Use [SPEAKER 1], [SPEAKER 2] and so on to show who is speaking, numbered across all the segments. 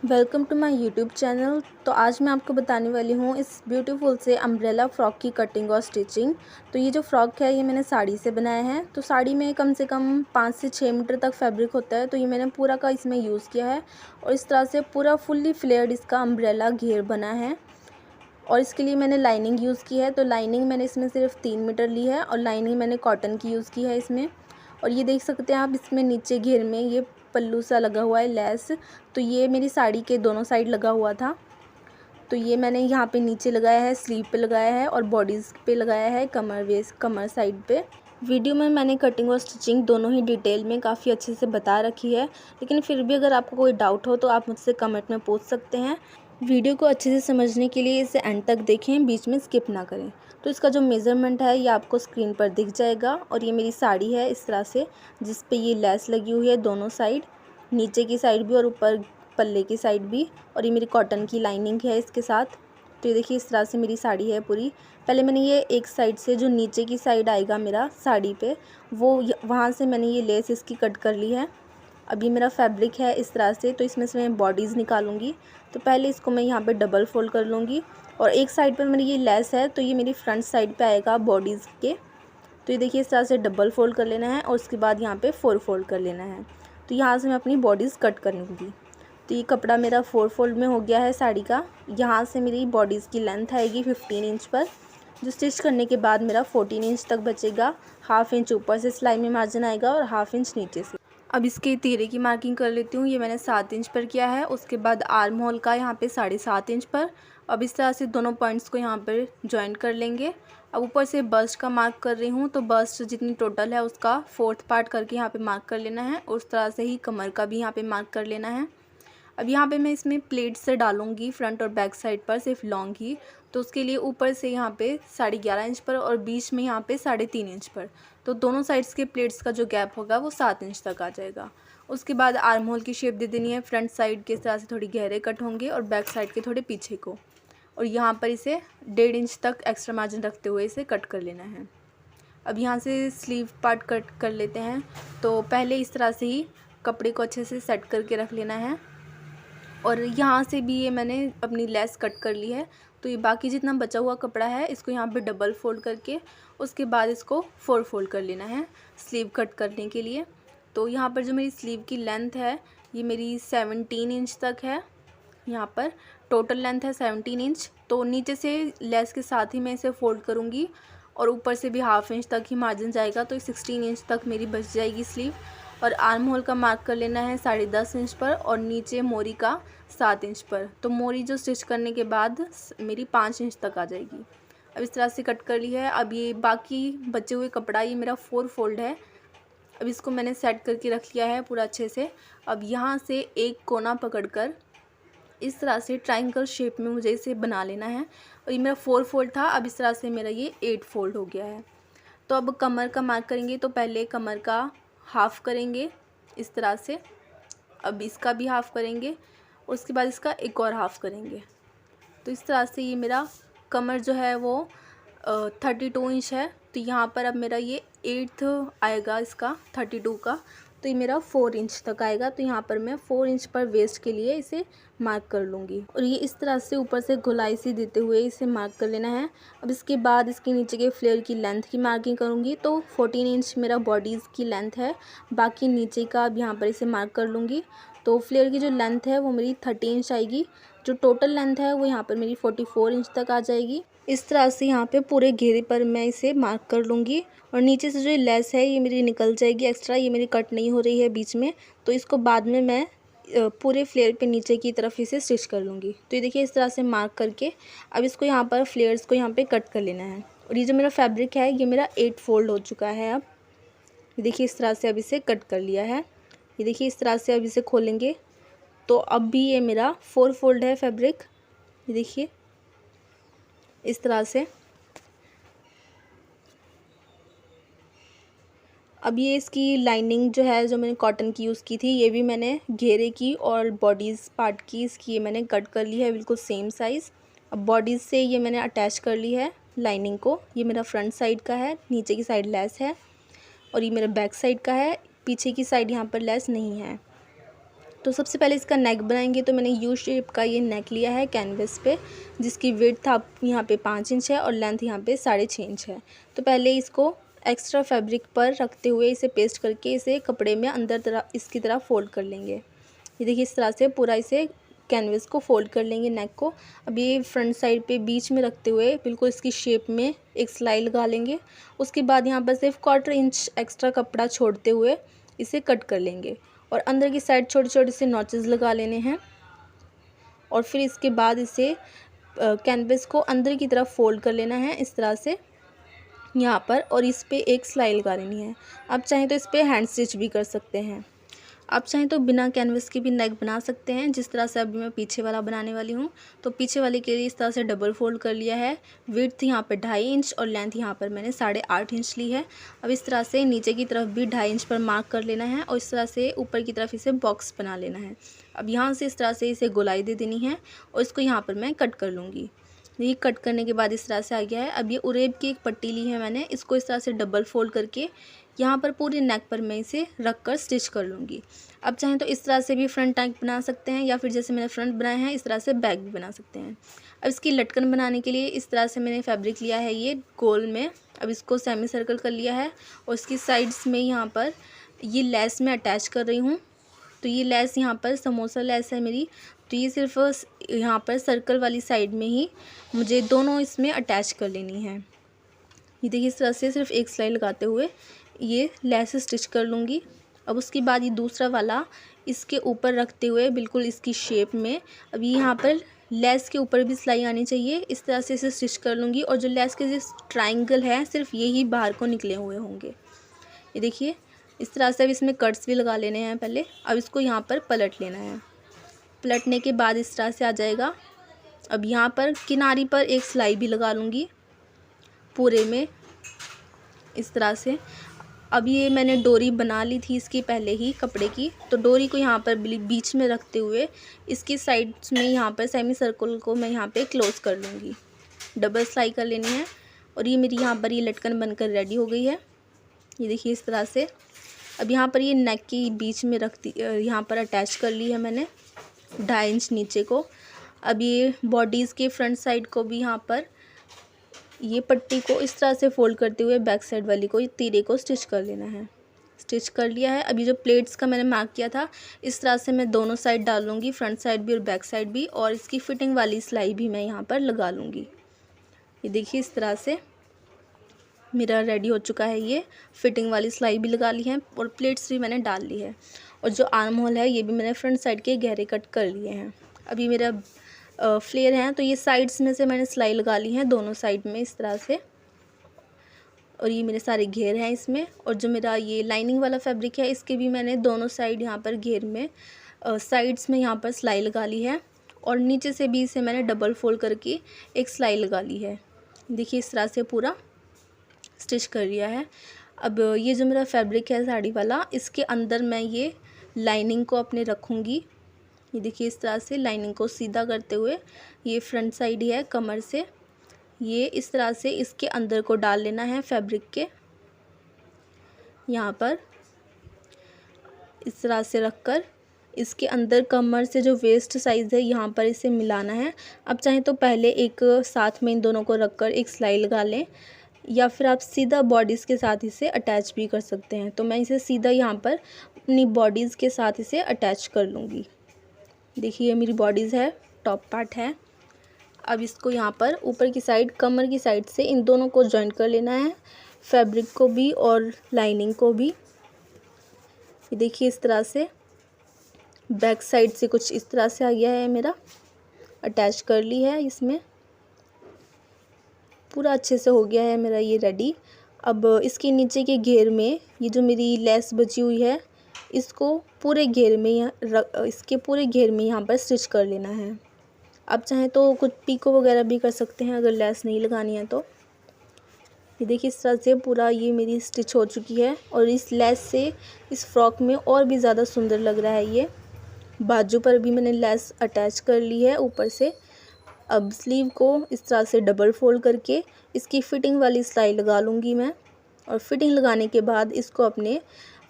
[SPEAKER 1] Welcome to my YouTube channel. तो आज मैं आपको बताने वाली हूँ इस ब्यूटीफुल से अम्ब्रेला फ़्रॉक की कटिंग और स्टिचिंग। तो ये जो फ़्रॉक है ये मैंने साड़ी से बनाया है। तो साड़ी में कम से कम 5 से 6 मीटर तक फैब्रिक होता है, तो ये मैंने पूरा का इसमें यूज़ किया है और इस तरह से पूरा फुल्ली फ्लेयर्ड इसका अम्ब्रेला घेर बना है। और इसके लिए मैंने लाइनिंग यूज़ की है। तो लाइनिंग मैंने इसमें सिर्फ 3 मीटर ली है और लाइनिंग मैंने कॉटन की यूज़ की है इसमें। और ये देख सकते हैं आप, इसमें नीचे घेर में ये पल्लू सा लगा हुआ है लेस। तो ये मेरी साड़ी के दोनों साइड लगा हुआ था। तो ये मैंने यहाँ पे नीचे लगाया है, स्लीव पे लगाया है और बॉडीज़ पे लगाया है, कमर साइड पे। वीडियो में मैंने कटिंग और स्टिचिंग दोनों ही डिटेल में काफ़ी अच्छे से बता रखी है, लेकिन फिर भी अगर आपको कोई डाउट हो तो आप मुझसे कमेंट में पूछ सकते हैं। वीडियो को अच्छे से समझने के लिए इसे एंड तक देखें, बीच में स्किप ना करें। तो इसका जो मेज़रमेंट है ये आपको स्क्रीन पर दिख जाएगा। और ये मेरी साड़ी है इस तरह से, जिस पे ये लेस लगी हुई है दोनों साइड, नीचे की साइड भी और ऊपर पल्ले की साइड भी। और ये मेरी कॉटन की लाइनिंग है इसके साथ। तो ये देखिए इस तरह से मेरी साड़ी है पूरी। पहले मैंने ये एक साइड से, जो नीचे की साइड आएगा मेरा साड़ी पे, वो वहाँ से मैंने ये लेस इसकी कट कर ली है। अब ये मेरा फैब्रिक है इस तरह से, तो इसमें से मैं बॉडीज़ निकालूंगी। तो पहले इसको मैं यहाँ पे डबल फोल्ड कर लूँगी और एक साइड पर मेरी ये लेस है तो ये मेरी फ्रंट साइड पे आएगा बॉडीज़ के। तो ये देखिए इस तरह से डबल फोल्ड कर लेना है और उसके बाद यहाँ पे 4 फोल्ड कर लेना है। तो यहाँ से मैं अपनी बॉडीज़ कट कर लूँगी। तो ये कपड़ा मेरा 4 फोल्ड में हो गया है साड़ी का। यहाँ से मेरी बॉडीज़ की लेंथ आएगी 15 इंच पर, जो स्टिच करने के बाद मेरा 14 इंच तक बचेगा। हाफ इंच ऊपर से सिलाई में मार्जिन आएगा और हाफ इंच नीचे से। अब इसके तीरे की मार्किंग कर लेती हूँ। ये मैंने 7 इंच पर किया है। उसके बाद आर्म होल का यहाँ पे 7.5 इंच पर। अब इस तरह से दोनों पॉइंट्स को यहाँ पर जॉइंट कर लेंगे। अब ऊपर से बस्ट का मार्क कर रही हूँ, तो बस्ट जितनी टोटल है उसका 4th पार्ट करके यहाँ पे मार्क कर लेना है। उस तरह से ही कमर का भी यहाँ पे मार्क कर लेना है। अब यहाँ पे मैं इसमें प्लेट से डालूँगी फ्रंट और बैक साइड पर, सिर्फ लॉन्ग ही। तो उसके लिए ऊपर से यहाँ पे 11.5 इंच पर और बीच में यहाँ पे 3.5 इंच पर। तो दोनों साइड्स के प्लेट्स का जो गैप होगा वो 7 इंच तक आ जाएगा। उसके बाद आर्म होल की शेप दे देनी है। फ्रंट साइड के तरह से थोड़ी गहरे कट होंगे और बैक साइड के थोड़े पीछे को। और यहाँ पर इसे 1.5 इंच तक एक्स्ट्रा मार्जिन रखते हुए इसे कट कर लेना है। अब यहाँ से स्लीव पार्ट कट कर लेते हैं। तो पहले इस तरह से ही कपड़े को अच्छे से सेट करके रख लेना है। और यहाँ से भी ये मैंने अपनी लेस कट कर ली है। तो ये बाकी जितना बचा हुआ कपड़ा है इसको यहाँ पे डबल फोल्ड करके उसके बाद इसको 4 फोल्ड कर लेना है स्लीव कट करने के लिए। तो यहाँ पर जो मेरी स्लीव की लेंथ है ये मेरी 17 इंच तक है। यहाँ पर टोटल लेंथ है 17 इंच। तो नीचे से लेस के साथ ही मैं इसे फोल्ड करूँगी और ऊपर से भी हाफ इंच तक ही मार्जिन जाएगा, तो 16 इंच तक मेरी बच जाएगी स्लीव। और आर्म होल का मार्क कर लेना है 10.5 इंच पर और नीचे मोरी का 7 इंच पर। तो मोरी जो स्टिच करने के बाद मेरी 5 इंच तक आ जाएगी। अब इस तरह से कट कर ली है। अब ये बाकी बचे हुए कपड़ा ये मेरा 4 फोल्ड है। अब इसको मैंने सेट करके रख लिया है पूरा अच्छे से। अब यहाँ से एक कोना पकड़कर इस तरह से ट्रायंगल शेप में मुझे इसे बना लेना है। और ये मेरा 4 फोल्ड था, अब इस तरह से मेरा ये 8 फोल्ड हो गया है। तो अब कमर का मार्क करेंगे। तो पहले कमर का हाफ़ करेंगे इस तरह से। अब इसका भी हाफ़ करेंगे, उसके बाद इसका एक और हाफ़ करेंगे। तो इस तरह से ये मेरा कमर जो है वो 32 इंच है। तो यहाँ पर अब मेरा ये 8th आएगा इसका 32 का। तो ये मेरा 4 इंच तक आएगा। तो यहाँ पर मैं 4 इंच पर वेस्ट के लिए इसे मार्क कर लूँगी। और ये इस तरह से ऊपर से गोलाई सी देते हुए इसे मार्क कर लेना है। अब इसके बाद इसके नीचे के फ्लेयर की लेंथ की मार्किंग करूँगी। तो 14 इंच मेरा बॉडीज़ की लेंथ है, बाकी नीचे का अब यहाँ पर इसे मार्क कर लूँगी। तो फ्लेयर की जो लेंथ है वो मेरी 30 इंच आएगी। जो टोटल लेंथ है वो यहाँ पर मेरी 44 इंच तक आ जाएगी। इस तरह से यहाँ पे पूरे घेरे पर मैं इसे मार्क कर लूँगी। और नीचे से जो लेस है ये मेरी निकल जाएगी एक्स्ट्रा, ये मेरी कट नहीं हो रही है बीच में। तो इसको बाद में मैं पूरे फ्लेयर पे नीचे की तरफ इसे स्टिच कर लूँगी। तो ये देखिए इस तरह से मार्क करके अब इसको यहाँ पर फ्लेयर्स को यहाँ पे कट कर लेना है। और ये जो मेरा फैब्रिक है ये मेरा 8 फोल्ड हो चुका है। अब ये देखिए इस तरह से अब इसे कट कर लिया है। ये देखिए इस तरह से अब इसे खोलेंगे तो अब भी ये मेरा 4 फोल्ड है फैब्रिक। ये देखिए इस तरह से। अब ये इसकी लाइनिंग जो है, जो मैंने कॉटन की यूज़ की थी, ये भी मैंने घेरे की और बॉडीज़ पार्ट की इसकी ये मैंने कट कर ली है बिल्कुल सेम साइज़। अब बॉडीज़ से ये मैंने अटैच कर ली है लाइनिंग को। ये मेरा फ्रंट साइड का है, नीचे की साइड लेस है। और ये मेरा बैक साइड का है, पीछे की साइड यहाँ पर लेस नहीं है। तो सबसे पहले इसका नेक बनाएंगे। तो मैंने यू शेप का ये नेक लिया है कैनवस पे, जिसकी विड्थ आप यहाँ पे 5 इंच है और लेंथ यहाँ पे 6.5 इंच है। तो पहले इसको एक्स्ट्रा फैब्रिक पर रखते हुए इसे पेस्ट करके इसे कपड़े में अंदर तरह इसकी तरह फोल्ड कर लेंगे। ये देखिए इस तरह से पूरा इसे कैनवस को फोल्ड कर लेंगे नेक को। अब ये फ्रंट साइड पे बीच में रखते हुए बिल्कुल इसकी शेप में एक सिलाई लगा लेंगे। उसके बाद यहाँ पर सिर्फ 1/4 इंच एक्स्ट्रा कपड़ा छोड़ते हुए इसे कट कर लेंगे और अंदर की साइड छोटे छोटे से नॉचेस लगा लेने हैं। और फिर इसके बाद इसे कैनवस को अंदर की तरफ फोल्ड कर लेना है इस तरह से यहाँ पर, और इस पे एक सिलाई लगा लेनी है। आप चाहें तो इस पे हैंड स्टिच भी कर सकते हैं। आप चाहें तो बिना कैनवस के भी नेक बना सकते हैं, जिस तरह से अभी मैं पीछे वाला बनाने वाली हूँ। तो पीछे वाले के लिए इस तरह से डबल फोल्ड कर लिया है। विड्थ यहाँ पर 2.5 इंच और लेंथ यहाँ पर मैंने 8.5 इंच ली है। अब इस तरह से नीचे की तरफ भी 2.5 इंच पर मार्क कर लेना है और इस तरह से ऊपर की तरफ इसे बॉक्स बना लेना है। अब यहाँ से इस तरह से इसे गोलाई दे देनी है और इसको यहाँ पर मैं कट कर लूँगी। ये कट करने के बाद इस तरह से आ गया है। अब ये उरेब की एक पट्टी ली है मैंने, इसको इस तरह से डबल फोल्ड करके यहाँ पर पूरे नेक पर मैं इसे रख कर स्टिच कर लूँगी। अब चाहें तो इस तरह से भी फ्रंट नेक बना सकते हैं या फिर जैसे मैंने फ्रंट बनाया है इस तरह से बैक भी बना सकते हैं। अब इसकी लटकन बनाने के लिए इस तरह से मैंने फैब्रिक लिया है ये गोल में। अब इसको सेमी सर्कल कर लिया है और इसकी साइड्स में यहाँ पर ये लेस में अटैच कर रही हूँ। तो ये लेस यहाँ पर समोसा लेस है मेरी, तो ये सिर्फ यहाँ पर सर्कल वाली साइड में ही मुझे दोनों इसमें अटैच कर लेनी है। ये देखिए इस तरह से सिर्फ एक सिलाई लगाते हुए ये लेस स्टिच कर लूँगी। अब उसके बाद ये दूसरा वाला इसके ऊपर रखते हुए बिल्कुल इसकी शेप में, अब ये यहाँ पर लेस के ऊपर भी सिलाई आनी चाहिए, इस तरह से इसे स्टिच कर लूँगी। और जो लेस के जो ट्रायंगल है सिर्फ यही बाहर को निकले हुए होंगे। ये देखिए इस तरह से अब इसमें कट्स भी लगा लेने हैं पहले। अब इसको यहाँ पर पलट लेना है। पलटने के बाद इस तरह से आ जाएगा। अब यहाँ पर किनारी पर एक सिलाई भी लगा लूँगी पूरे में इस तरह से। अब ये मैंने डोरी बना ली थी इसकी पहले ही कपड़े की, तो डोरी को यहाँ पर बीच में रखते हुए इसकी साइड्स में यहाँ पर सेमी सर्कल को मैं यहाँ पे क्लोज कर लूँगी। डबल सिलाई कर लेनी है और ये मेरी यहाँ पर ये लटकन बनकर रेडी हो गई है। ये देखिए इस तरह से। अब यहाँ पर ये नेक की बीच में यहाँ पर अटैच कर ली है मैंने 2.5 इंच नीचे को। अब ये बॉडीज़ के फ्रंट साइड को भी यहाँ पर ये पट्टी को इस तरह से फोल्ड करते हुए बैक साइड वाली को तीरे को स्टिच कर लेना है। स्टिच कर लिया है। अभी जो प्लेट्स का मैंने मार्क किया था इस तरह से मैं दोनों साइड डाल लूँगी, फ्रंट साइड भी और बैक साइड भी, और इसकी फिटिंग वाली सिलाई भी मैं यहाँ पर लगा लूँगी। ये देखिए इस तरह से मेरा रेडी हो चुका है। ये फिटिंग वाली सिलाई भी लगा ली है और प्लेट्स भी मैंने डाल ली है। और जो आर्म होल है ये भी मैंने फ्रंट साइड के गहरे कट कर लिए हैं। अभी मेरा फ्लेयर हैं तो ये साइड्स में से मैंने सिलाई लगा ली है दोनों साइड में इस तरह से। और ये मेरे सारे घेर हैं इसमें। और जो मेरा ये लाइनिंग वाला फैब्रिक है इसके भी मैंने दोनों साइड यहाँ पर घेर में साइड्स में यहाँ पर सिलाई लगा ली है और नीचे से भी इसे मैंने डबल फोल्ड करके एक सिलाई लगा ली है। देखिए इस तरह से पूरा स्टिच कर लिया है। अब ये जो मेरा फैब्रिक है साड़ी वाला, इसके अंदर मैं ये लाइनिंग को अपने रखूँगी। ये देखिए इस तरह से लाइनिंग को सीधा करते हुए ये फ्रंट साइड है कमर से, ये इस तरह से इसके अंदर को डाल लेना है फैब्रिक के। यहाँ पर इस तरह से रखकर इसके अंदर कमर से जो वेस्ट साइज़ है यहाँ पर इसे मिलाना है। अब चाहें तो पहले एक साथ में इन दोनों को रखकर एक सिलाई लगा लें या फिर आप सीधा बॉडीज़ के साथ इसे अटैच भी कर सकते हैं। तो मैं इसे सीधा यहाँ पर अपनी बॉडीज़ के साथ इसे अटैच कर लूँगी। देखिए ये मेरी बॉडीज़ है, टॉप पार्ट है। अब इसको यहाँ पर ऊपर की साइड कमर की साइड से इन दोनों को जॉइंट कर लेना है, फैब्रिक को भी और लाइनिंग को भी। ये देखिए इस तरह से बैक साइड से कुछ इस तरह से आ गया है मेरा, अटैच कर ली है इसमें, पूरा अच्छे से हो गया है मेरा ये रेडी। अब इसके नीचे के घेर में ये जो मेरी लेस बची हुई है इसको पूरे घेर में इसके पूरे घेर में यहाँ पर स्टिच कर लेना है। आप चाहें तो कुछ पीको वगैरह भी कर सकते हैं अगर लेस नहीं लगानी है तो। ये देखिए इस तरह से पूरा ये मेरी स्टिच हो चुकी है और इस लेस से इस फ्रॉक में और भी ज़्यादा सुंदर लग रहा है ये। बाजू पर भी मैंने लेस अटैच कर ली है ऊपर से। अब स्लीव को इस तरह से डबल फोल्ड करके इसकी फ़िटिंग वाली सिलाई लगा लूँगी मैं, और फिटिंग लगाने के बाद इसको अपने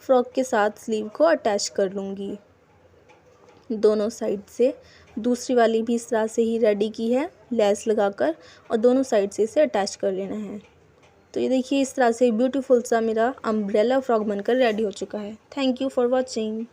[SPEAKER 1] फ्रॉक के साथ स्लीव को अटैच कर लूँगी। दोनों साइड से। दूसरी वाली भी इस तरह से ही रेडी की है लेस लगाकर, और दोनों साइड से इसे अटैच कर लेना है। तो ये देखिए इस तरह से ब्यूटीफुल सा मेरा अम्ब्रेला फ्रॉक बनकर रेडी हो चुका है। Thank you for watching.